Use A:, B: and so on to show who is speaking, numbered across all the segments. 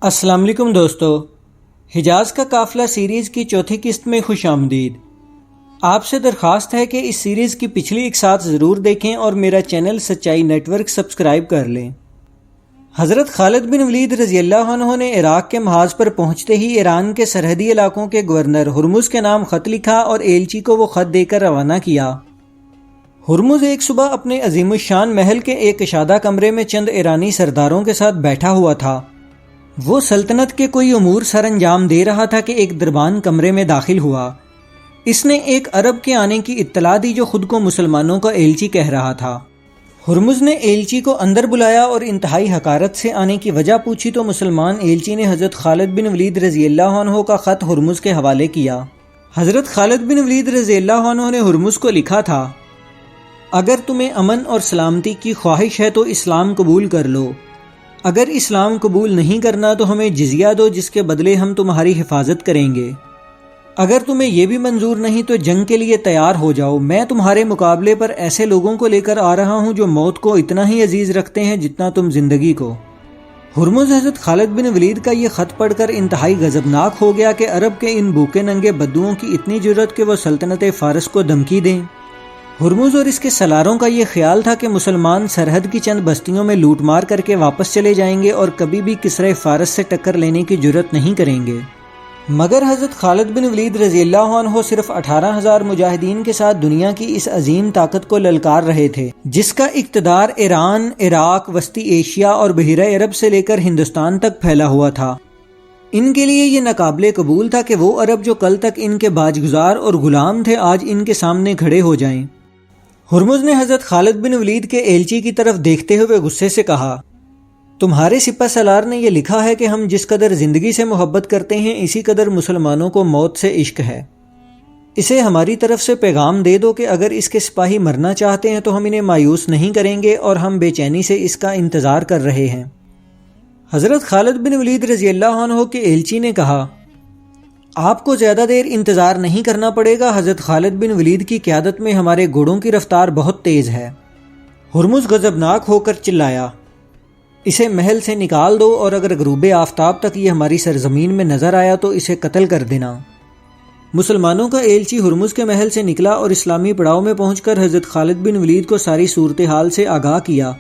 A: السلام علیکم دوستو، حجاز کا قافلہ سیریز کی چوتھی قسط میں خوش آمدید۔ آپ سے درخواست ہے کہ اس سیریز کی پچھلی ایک ساتھ ضرور دیکھیں اور میرا چینل سچائی نیٹ ورک سبسکرائب کر لیں۔ حضرت خالد بن ولید رضی اللہ عنہ نے عراق کے محاذ پر پہنچتے ہی ایران کے سرحدی علاقوں کے گورنر ہرمز کے نام خط لکھا اور ایلچی کو وہ خط دے کر روانہ کیا۔ ہرمز ایک صبح اپنے عظیم الشان محل کے ایک کشادہ کمرے میں چند ایرانی سرداروں کے ساتھ بیٹھا ہوا تھا۔ وہ سلطنت کے کوئی امور سر انجام دے رہا تھا کہ ایک دربان کمرے میں داخل ہوا۔ اس نے ایک عرب کے آنے کی اطلاع دی جو خود کو مسلمانوں کا ایلچی کہہ رہا تھا۔ ہرمز نے ایلچی کو اندر بلایا اور انتہائی حقارت سے آنے کی وجہ پوچھی تو مسلمان ایلچی نے حضرت خالد بن ولید رضی اللہ عنہ کا خط ہرمز کے حوالے کیا۔ حضرت خالد بن ولید رضی اللہ عنہ نے ہرمز کو لکھا تھا، اگر تمہیں امن اور سلامتی کی خواہش ہے تو اسلام قبول کر لو، اگر اسلام قبول نہیں کرنا تو ہمیں جزیہ دو جس کے بدلے ہم تمہاری حفاظت کریں گے، اگر تمہیں یہ بھی منظور نہیں تو جنگ کے لیے تیار ہو جاؤ، میں تمہارے مقابلے پر ایسے لوگوں کو لے کر آ رہا ہوں جو موت کو اتنا ہی عزیز رکھتے ہیں جتنا تم زندگی کو۔ ہرمز حضرت خالد بن ولید کا یہ خط پڑھ کر انتہائی غضبناک ہو گیا کہ عرب کے ان بھوکے ننگے بدوؤں کی اتنی جرأت کہ وہ سلطنت فارس کو دھمکی دیں۔ ہرمز اور اس کے سلاروں کا یہ خیال تھا کہ مسلمان سرحد کی چند بستیوں میں لوٹ مار کر کے واپس چلے جائیں گے اور کبھی بھی کسرہ فارس سے ٹکر لینے کی جرأت نہیں کریں گے، مگر حضرت خالد بن ولید رضی اللہ عنہ صرف 18,000 مجاہدین کے ساتھ دنیا کی اس عظیم طاقت کو للکار رہے تھے جس کا اقتدار ایران، عراق، وسطی ایشیا اور بحیرہ عرب سے لے کر ہندوستان تک پھیلا ہوا تھا۔ ان کے لیے یہ ناقابل قبول تھا کہ وہ عرب جو کل تک ان کے باجگزار اور غلام تھے آج ان کے سامنے کھڑے ہو جائیں۔ ہرمز نے حضرت خالد بن ولید کے ایلچی کی طرف دیکھتے ہوئے غصے سے کہا، تمہارے سپہ سالار نے یہ لکھا ہے کہ ہم جس قدر زندگی سے محبت کرتے ہیں اسی قدر مسلمانوں کو موت سے عشق ہے۔ اسے ہماری طرف سے پیغام دے دو کہ اگر اس کے سپاہی مرنا چاہتے ہیں تو ہم انہیں مایوس نہیں کریں گے اور ہم بے چینی سے اس کا انتظار کر رہے ہیں۔ حضرت خالد بن ولید رضی اللہ عنہ کے ایلچی نے کہا، آپ کو زیادہ دیر انتظار نہیں کرنا پڑے گا، حضرت خالد بن ولید کی قیادت میں ہمارے گھوڑوں کی رفتار بہت تیز ہے۔ ہرمز غضبناک ہو کر چلایا، اسے محل سے نکال دو اور اگر غروب آفتاب تک یہ ہماری سرزمین میں نظر آیا تو اسے قتل کر دینا۔ مسلمانوں کا ایلچی ہرمز کے محل سے نکلا اور اسلامی پڑاؤ میں پہنچ کر حضرت خالد بن ولید کو ساری صورتحال سے آگاہ کیا،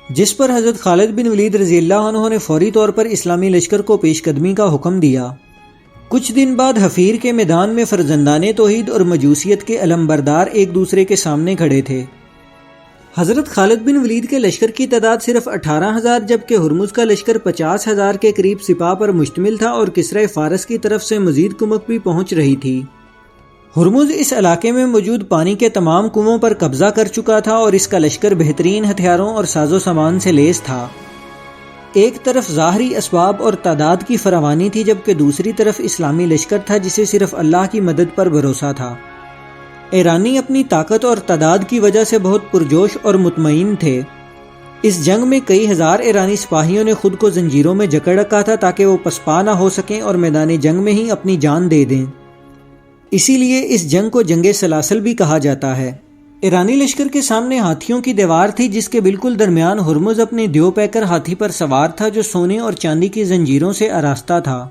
A: جس پر حضرت خالد بن ولید رضی اللہ عنہ نے فوری طور پر اسلامی لشکر کو پیش قدمی کا حکم دیا۔ کچھ دن بعد حفیر کے میدان میں فرزندان توحید اور مجوسیت کے علمبردار ایک دوسرے کے سامنے کھڑے تھے۔ حضرت خالد بن ولید کے لشکر کی تعداد صرف 18,000 جبکہ ہرمز کا لشکر 50,000 کے قریب سپاہ پر مشتمل تھا اور کسرہ فارس کی طرف سے مزید کمک بھی پہنچ رہی تھی۔ ہرمز اس علاقے میں موجود پانی کے تمام کنووں پر قبضہ کر چکا تھا اور اس کا لشکر بہترین ہتھیاروں اور ساز و سامان سے لیس تھا۔ ایک طرف ظاہری اسباب اور تعداد کی فراوانی تھی جبکہ دوسری طرف اسلامی لشکر تھا جسے صرف اللہ کی مدد پر بھروسہ تھا۔ ایرانی اپنی طاقت اور تعداد کی وجہ سے بہت پرجوش اور مطمئن تھے۔ اس جنگ میں کئی ہزار ایرانی سپاہیوں نے خود کو زنجیروں میں جکڑ رکھا تھا تاکہ وہ پسپا نہ ہو سکیں اور میدان جنگ میں ہی اپنی جان دے دیں۔ اسی لیے اس جنگ کو جنگ سلاسل بھی کہا جاتا ہے۔ ایرانی لشکر کے سامنے ہاتھیوں کی دیوار تھی جس کے بالکل درمیان ہرمز اپنے دیو پہ کر ہاتھی پر سوار تھا جو سونے اور چاندی کی زنجیروں سے آراستہ تھا۔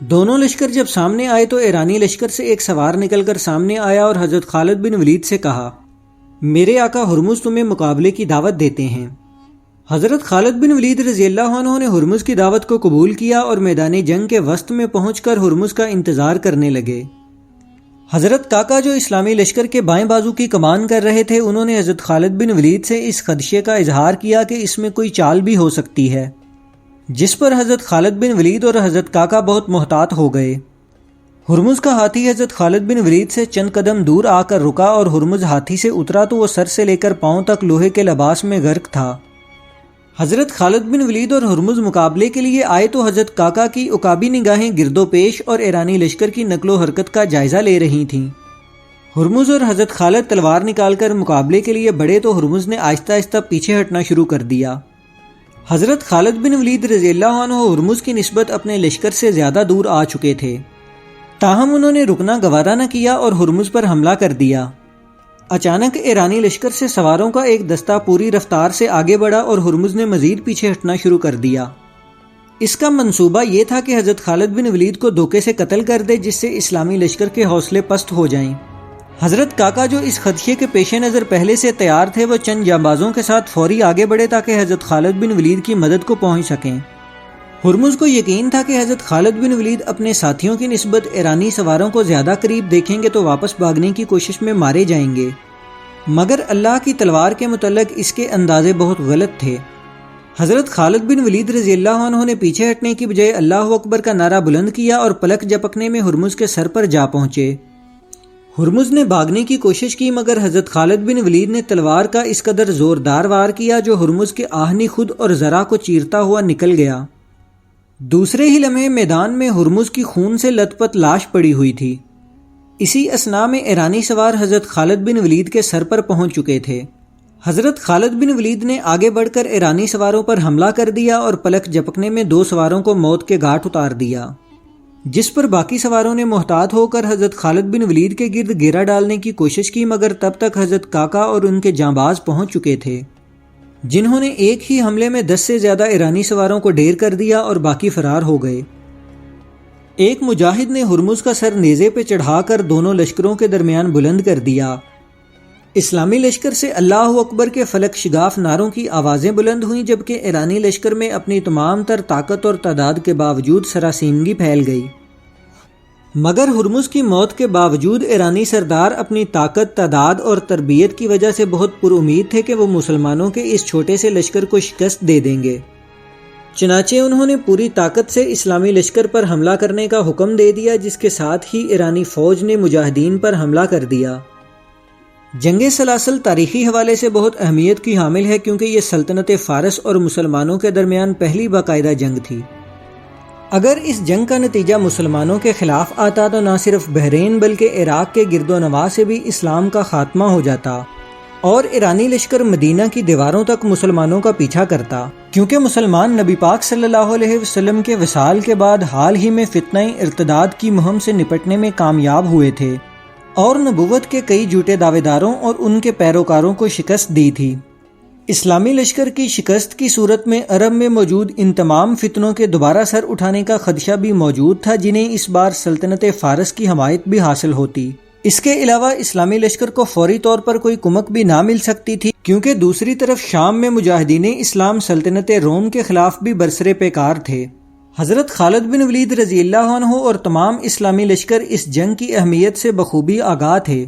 A: دونوں لشکر جب سامنے آئے تو ایرانی لشکر سے ایک سوار نکل کر سامنے آیا اور حضرت خالد بن ولید سے کہا، میرے آقا ہرمز تمہیں مقابلے کی دعوت دیتے ہیں۔ حضرت خالد بن ولید رضی اللہ عنہ نے ہرمز کی دعوت کو قبول کیا اور میدان جنگ کے وسط میں پہنچ کر ہرمز کا انتظار کرنے لگے۔ حضرت کاکا جو اسلامی لشکر کے بائیں بازو کی کمان کر رہے تھے انہوں نے حضرت خالد بن ولید سے اس خدشے کا اظہار کیا کہ اس میں کوئی چال بھی ہو سکتی ہے، جس پر حضرت خالد بن ولید اور حضرت کاکا بہت محتاط ہو گئے۔ ہرمز کا ہاتھی حضرت خالد بن ولید سے چند قدم دور آ کر رکا اور ہرمز ہاتھی سے اترا تو وہ سر سے لے کر پاؤں تک لوہے کے لباس میں غرق تھا۔ حضرت خالد بن ولید اور ہرمز مقابلے کے لیے آئے تو حضرت کاکا کی عقابی نگاہیں گرد و پیش اور ایرانی لشکر کی نقل و حرکت کا جائزہ لے رہی تھیں۔ ہرمز اور حضرت خالد تلوار نکال کر مقابلے کے لیے بڑھے تو ہرمز نے آہستہ آہستہ پیچھے ہٹنا شروع کر دیا۔ حضرت خالد بن ولید رضی اللہ عنہ ہرمز کی نسبت اپنے لشکر سے زیادہ دور آ چکے تھے، تاہم انہوں نے رکنا گوارا نہ کیا اور ہرمز پر حملہ کر دیا۔ اچانک ایرانی لشکر سے سواروں کا ایک دستہ پوری رفتار سے آگے بڑھا اور ہرمز نے مزید پیچھے ہٹنا شروع کر دیا۔ اس کا منصوبہ یہ تھا کہ حضرت خالد بن ولید کو دھوکے سے قتل کر دے جس سے اسلامی لشکر کے حوصلے پست ہو جائیں۔ حضرت کاکا جو اس خدشے کے پیش نظر پہلے سے تیار تھے وہ چند جانبازوں کے ساتھ فوری آگے بڑھے تاکہ حضرت خالد بن ولید کی مدد کو پہنچ سکیں۔ ہرمز کو یقین تھا کہ حضرت خالد بن ولید اپنے ساتھیوں کی نسبت ایرانی سواروں کو زیادہ قریب دیکھیں گے تو واپس بھاگنے کی کوشش میں مارے جائیں گے، مگر اللہ کی تلوار کے متعلق اس کے اندازے بہت غلط تھے۔ حضرت خالد بن ولید رضی اللہ عنہ نے پیچھے ہٹنے کی بجائے اللہ اکبر کا نعرہ بلند کیا اور پلک جھپکنے میں ہرمز کے سر پر جا پہنچے۔ ہرمز نے بھاگنے کی کوشش کی مگر حضرت خالد بن ولید نے تلوار کا اس قدر زوردار وار کیا جو ہرمز کے آہنی خود اور ذرا کو چیرتا ہوا نکل گیا۔ دوسرے ہی لمحے میدان میں ہرمز کی خون سے لت پت لاش پڑی ہوئی تھی۔ اسی اثناء میں ایرانی سوار حضرت خالد بن ولید کے سر پر پہنچ چکے تھے۔ حضرت خالد بن ولید نے آگے بڑھ کر ایرانی سواروں پر حملہ کر دیا اور پلک جھپکنے میں 2 سواروں کو موت کے گھاٹ اتار دیا، جس پر باقی سواروں نے محتاط ہو کر حضرت خالد بن ولید کے گرد گھیرا ڈالنے کی کوشش کی مگر تب تک حضرت کاکا اور ان کے جانباز پہنچ چکے تھے، جنہوں نے ایک ہی حملے میں 10 سے زیادہ ایرانی سواروں کو ڈھیر کر دیا اور باقی فرار ہو گئے۔ ایک مجاہد نے ہرمز کا سر نیزے پہ چڑھا کر دونوں لشکروں کے درمیان بلند کر دیا۔ اسلامی لشکر سے اللہ اکبر کے فلک شگاف نعروں کی آوازیں بلند ہوئیں جبکہ ایرانی لشکر میں اپنی تمام تر طاقت اور تعداد کے باوجود سراسیمگی پھیل گئی، مگر ہرمز کی موت کے باوجود ایرانی سردار اپنی طاقت، تعداد اور تربیت کی وجہ سے بہت پر امید تھے کہ وہ مسلمانوں کے اس چھوٹے سے لشکر کو شکست دے دیں گے۔ چنانچہ انہوں نے پوری طاقت سے اسلامی لشکر پر حملہ کرنے کا حکم دے دیا جس کے ساتھ ہی ایرانی فوج نے مجاہدین پر حملہ کر دیا۔ جنگ سلاسل تاریخی حوالے سے بہت اہمیت کی حامل ہے کیونکہ یہ سلطنت فارس اور مسلمانوں کے درمیان پہلی باقاعدہ جنگ تھی۔ اگر اس جنگ کا نتیجہ مسلمانوں کے خلاف آتا تو نہ صرف بحرین بلکہ عراق کے گرد و نواح سے بھی اسلام کا خاتمہ ہو جاتا اور ایرانی لشکر مدینہ کی دیواروں تک مسلمانوں کا پیچھا کرتا، کیونکہ مسلمان نبی پاک صلی اللہ علیہ وسلم کے وصال کے بعد حال ہی میں فتنہ ارتداد کی مہم سے نپٹنے میں کامیاب ہوئے تھے اور نبوت کے کئی جھوٹے دعوے داروں اور ان کے پیروکاروں کو شکست دی تھی۔ اسلامی لشکر کی شکست کی صورت میں عرب میں موجود ان تمام فتنوں کے دوبارہ سر اٹھانے کا خدشہ بھی موجود تھا جنہیں اس بار سلطنت فارس کی حمایت بھی حاصل ہوتی۔ اس کے علاوہ اسلامی لشکر کو فوری طور پر کوئی کمک بھی نہ مل سکتی تھی کیونکہ دوسری طرف شام میں مجاہدین اسلام سلطنت روم کے خلاف بھی برسر پیکار تھے۔ حضرت خالد بن ولید رضی اللہ عنہ اور تمام اسلامی لشکر اس جنگ کی اہمیت سے بخوبی آگاہ تھے۔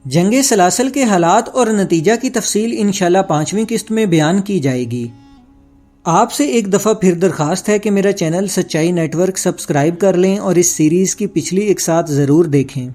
A: جنگ سلاسل کے حالات اور نتیجہ کی تفصیل انشاءاللہ 5ویں قسط میں بیان کی جائے گی۔ آپ سے ایک دفعہ پھر درخواست ہے کہ میرا چینل سچائی نیٹ ورک سبسکرائب کر لیں اور اس سیریز کی پچھلی 1 ساتھ ضرور دیکھیں۔